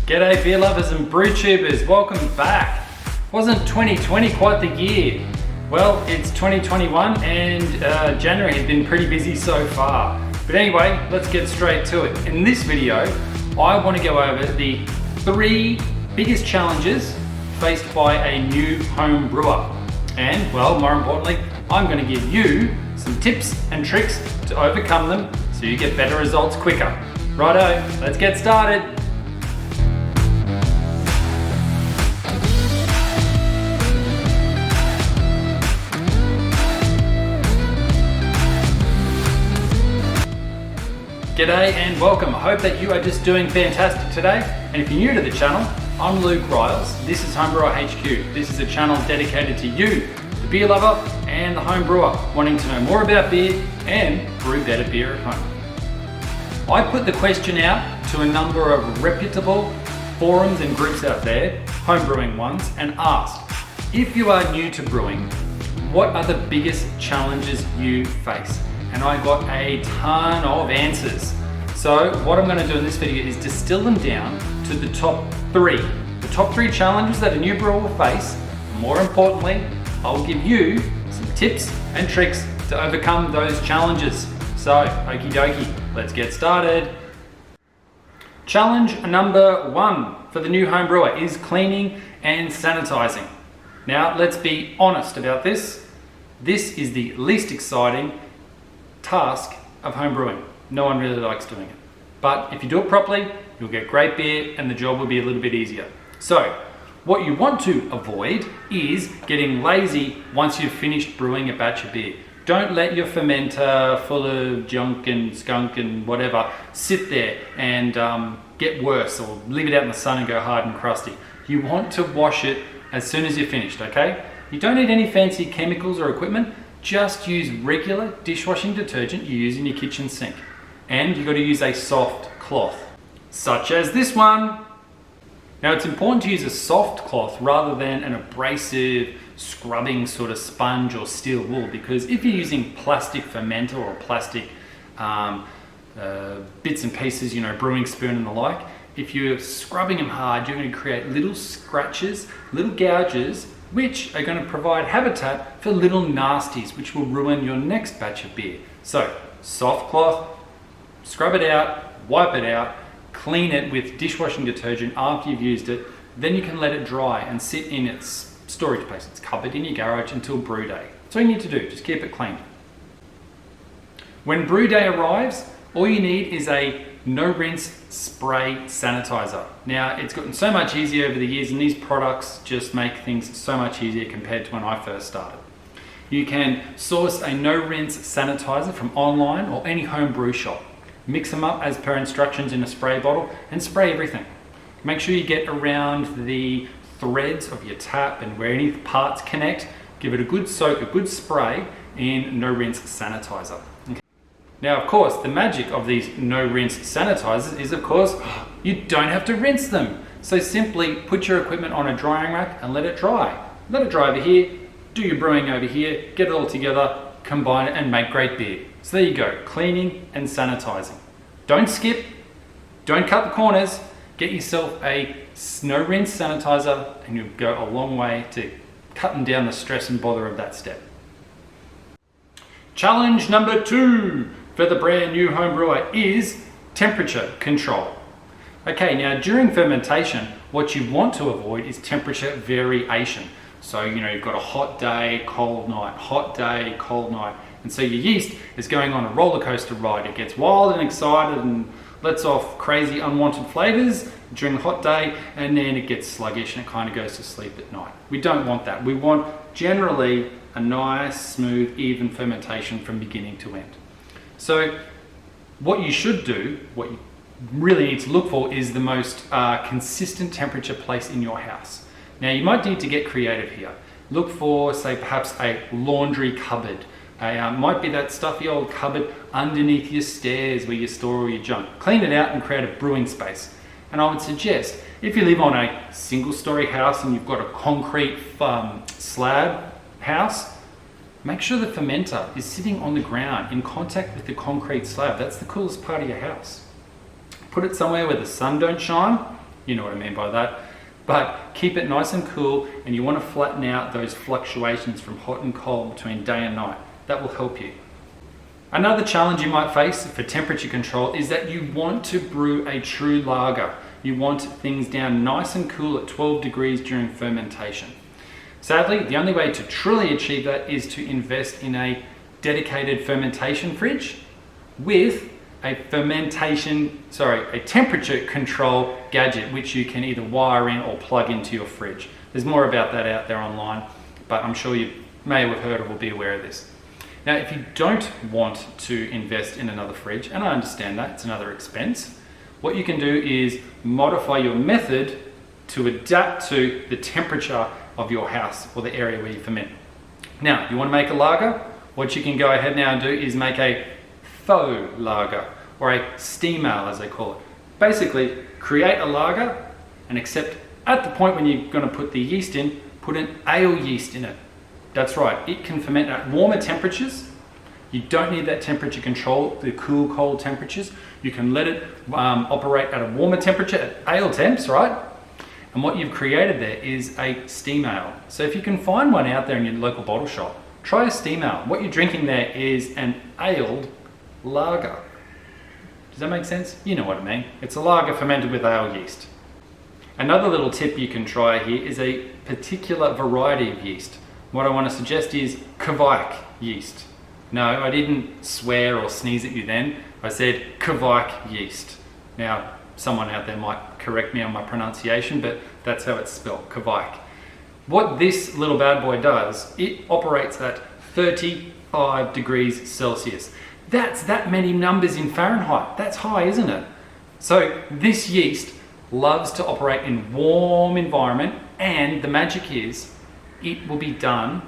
G'day beer lovers and brew tubers, welcome back. Wasn't 2020 quite the year? Well, it's 2021 and January has been pretty busy so far. But anyway, let's get straight to it. In this video, I want to go over the 3 biggest challenges faced by a new home brewer. And, well, more importantly, I'm going to give you some tips and tricks to overcome them so you get better results quicker. Righto, let's get started. G'day and welcome. I hope that you are just doing fantastic today. And if you're new to the channel, I'm Luke Riles. This is Homebrewer HQ. This is a channel dedicated to you, the beer lover and the home brewer, wanting to know more about beer and brew better beer at home. I put the question out to a number of reputable forums and groups out there, homebrewing ones, and asked, if you are new to brewing, what are the biggest challenges you face? And I got a ton of answers. So what I'm going to do in this video is distill them down to the top 3. The top 3 challenges that a new brewer will face. More importantly, I'll give you some tips and tricks to overcome those challenges. So, okie dokie, let's get started. Challenge number 1 for the new home brewer is cleaning and sanitizing. Now, let's be honest about this. This is the least exciting task of home brewing. No one really likes doing it. But if you do it properly, you'll get great beer and the job will be a little bit easier. So, what you want to avoid is getting lazy once you've finished brewing a batch of beer. Don't let your fermenter full of junk and skunk and whatever sit there and get worse, or leave it out in the sun and go hard and crusty. You want to wash it as soon as you're finished, okay? You don't need any fancy chemicals or equipment. Just use regular dishwashing detergent you use in your kitchen sink. And you've got to use a soft cloth, such as this one. Now, it's important to use a soft cloth rather than an abrasive, scrubbing sort of sponge or steel wool, because if you're using plastic fermenter or plastic bits and pieces, you know, brewing spoon and the like, if you're scrubbing them hard, you're going to create little scratches, little gouges, which are going to provide habitat for little nasties, which will ruin your next batch of beer. So, soft cloth, scrub it out, wipe it out, clean it with dishwashing detergent after you've used it, then you can let it dry and sit in its storage place, its cupboard in your garage until brew day. That's all you need to do, just keep it clean. When brew day arrives, all you need is a no-rinse spray sanitizer. Now, it's gotten so much easier over the years, and these products just make things so much easier compared to when I first started. You can source a no-rinse sanitizer from online or any home brew shop. Mix them up as per instructions in a spray bottle and spray everything. Make sure you get around the threads of your tap and where any parts connect. Give it a good soak, a good spray in no-rinse sanitizer. Now, of course, the magic of these no-rinse sanitizers is, of course, you don't have to rinse them. So simply put your equipment on a drying rack and let it dry. Let it dry over here, do your brewing over here, get it all together, combine it and make great beer. So there you go, cleaning and sanitizing. Don't skip, don't cut the corners, get yourself a no-rinse sanitizer and you'll go a long way to cutting down the stress and bother of that step. Challenge number 2 for the brand new home brewer is temperature control. Okay, now during fermentation, what you want to avoid is temperature variation. So, you know, you've got a hot day, cold night, hot day, cold night. And so your yeast is going on a roller coaster ride. It gets wild and excited and lets off crazy unwanted flavors during the hot day, and then it gets sluggish and it kind of goes to sleep at night. We don't want that. We want generally a nice, smooth, even fermentation from beginning to end. So what you should do, what you really need to look for, is the most consistent temperature place in your house. Now, you might need to get creative here. Look for, say, perhaps a laundry cupboard. Might be that stuffy old cupboard underneath your stairs where you store all your junk. Clean it out and create a brewing space. And I would suggest, if you live on a single-story house and you've got a concrete slab house, make sure the fermenter is sitting on the ground in contact with the concrete slab. That's the coolest part of your house. Put it somewhere where the sun don't shine. You know what I mean by that. But keep it nice and cool, and you want to flatten out those fluctuations from hot and cold between day and night. That will help you. Another challenge you might face for temperature control is that you want to brew a true lager. You want things down nice and cool at 12 degrees during fermentation. Sadly, the only way to truly achieve that is to invest in a dedicated fermentation fridge with a temperature control gadget, which you can either wire in or plug into your fridge. There's more about that out there online, but I'm sure you may have heard or will be aware of this. Now, if you don't want to invest in another fridge, and I understand that, it's another expense, what you can do is modify your method to adapt to the temperature of your house or the area where you ferment. Now, you want to make a lager? What you can go ahead now and do is make a faux lager, or a steam ale as they call it. Basically, create a lager, and except at the point when you're going to put the yeast in, put an ale yeast in it. That's right, it can ferment at warmer temperatures. You don't need that temperature control, the cool, cold temperatures. You can let it operate at a warmer temperature, at ale temps, right? And what you've created there is a steam ale. So if you can find one out there in your local bottle shop, try a steam ale. What you're drinking there is an aled lager. Does that make sense? You know what I mean. It's a lager fermented with ale yeast. Another little tip you can try here is a particular variety of yeast. What I want to suggest is Kvike yeast. No, I didn't swear or sneeze at you then. I said Kvike yeast. Now, someone out there might correct me on my pronunciation, but that's how it's spelled, Kvike. What this little bad boy does, it operates at 35 degrees Celsius. That's that many numbers in Fahrenheit. That's high, isn't it? So this yeast loves to operate in warm environment, and the magic is it will be done,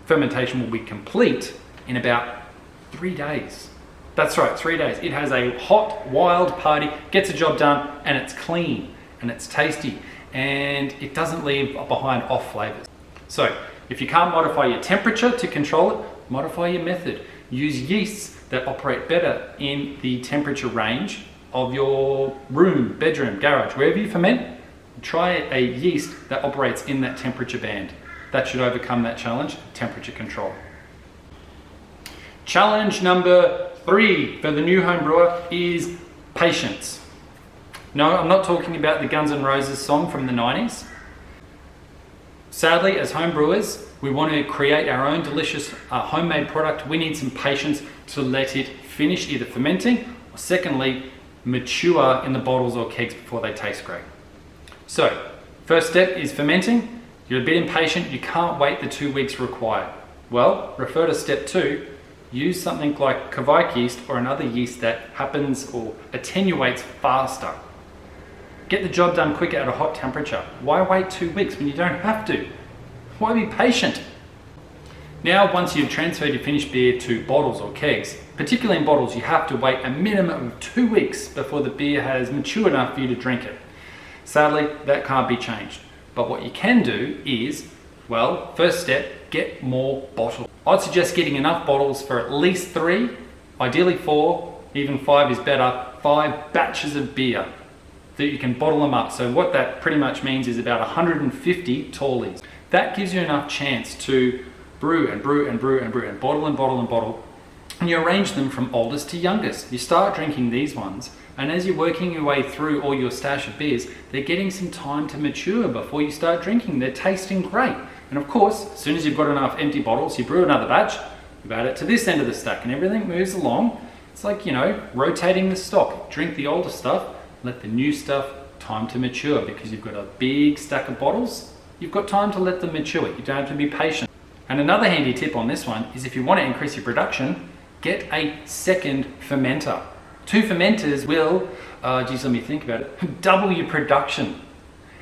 fermentation will be complete in about 3 days. That's right, 3 days. It has a hot, wild party, gets the job done, and it's clean, and it's tasty, and it doesn't leave behind off flavors. So if you can't modify your temperature to control it, modify your method. Use yeasts that operate better in the temperature range of your room, bedroom, garage, wherever you ferment. Try a yeast that operates in that temperature band. That should overcome that challenge, temperature control. Challenge number 3 for the new home brewer is patience. No, I'm not talking about the Guns N' Roses song from the 90s. Sadly, as home brewers, we want to create our own delicious homemade product. We need some patience to let it finish either fermenting, or secondly, mature in the bottles or kegs before they taste great. So, first step is fermenting. You're a bit impatient, you can't wait the 2 weeks required. Well, refer to step 2. Use something like Kvike yeast or another yeast that happens or attenuates faster. Get the job done quicker at a hot temperature. Why wait 2 weeks when you don't have to? Why be patient? Now, once you've transferred your finished beer to bottles or kegs, particularly in bottles, you have to wait a minimum of 2 weeks before the beer has matured enough for you to drink it. Sadly, that can't be changed. But what you can do is, well, first step, get more bottles. I'd suggest getting enough bottles for at least 3, ideally 4, even 5 is better, 5 batches of beer that you can bottle them up. So what that pretty much means is about 150 tallies. That gives you enough chance to brew and brew and brew and brew and bottle and bottle and bottle. And you arrange them from oldest to youngest. You start drinking these ones, and as you're working your way through all your stash of beers, they're getting some time to mature before you start drinking. They're tasting great. And of course, as soon as you've got enough empty bottles, you brew another batch, you add it to this end of the stack, and everything moves along. It's like, rotating the stock. Drink the older stuff, let the new stuff time to mature, because you've got a big stack of bottles. You've got time to let them mature. You don't have to be patient. And another handy tip on this one is if you want to increase your production, get a second fermenter. 2 fermenters will, let me think about it, double your production.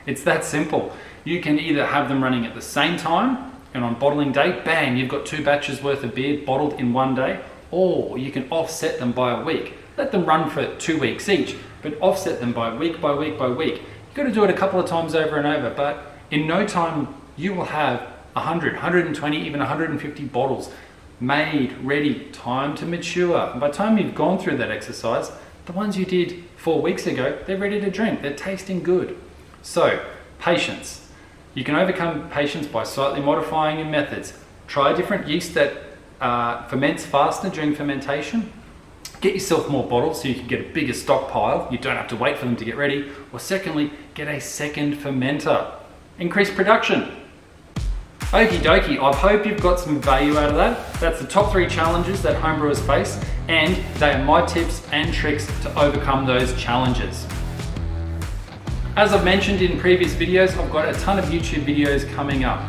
It's that simple. You can either have them running at the same time, and on bottling day, bang, you've got 2 batches worth of beer bottled in one day, or you can offset them by a week. Let them run for 2 weeks each, but offset them by week by week by week. You've got to do it a couple of times over and over, but in no time, you will have 100, 120, even 150 bottles made, ready, time to mature. And by the time you've gone through that exercise, The ones you did 4 weeks ago, they're ready to drink. They're tasting good. So, patience. You can overcome patience by slightly modifying your methods. Try a different yeast that ferments faster during fermentation. Get yourself more bottles so you can get a bigger stockpile. You don't have to wait for them to get ready. Or secondly, get a second fermenter. Increase production. Okie dokie, I hope you've got some value out of that. That's the top 3 challenges that homebrewers face, and they are my tips and tricks to overcome those challenges. As I've mentioned in previous videos, I've got a ton of YouTube videos coming up.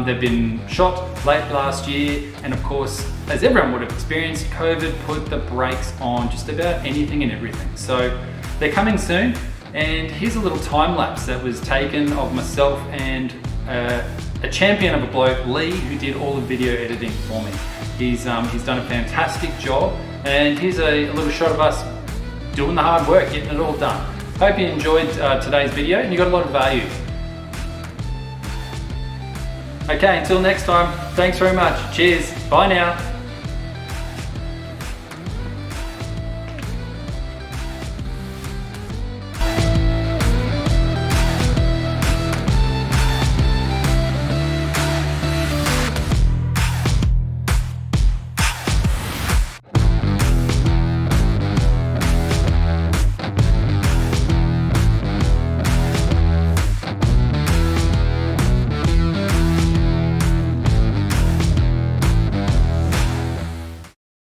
They've been shot late last year, and of course, as everyone would have experienced, COVID put the brakes on just about anything and everything. So they're coming soon, and here's a little time lapse that was taken of myself and a champion of a bloke, Lee, who did all the video editing for me. He's done a fantastic job, and here's a little shot of us doing the hard work, getting it all done. Hope you enjoyed today's video and you got a lot of value. Okay, until next time, thanks very much. Cheers, bye now.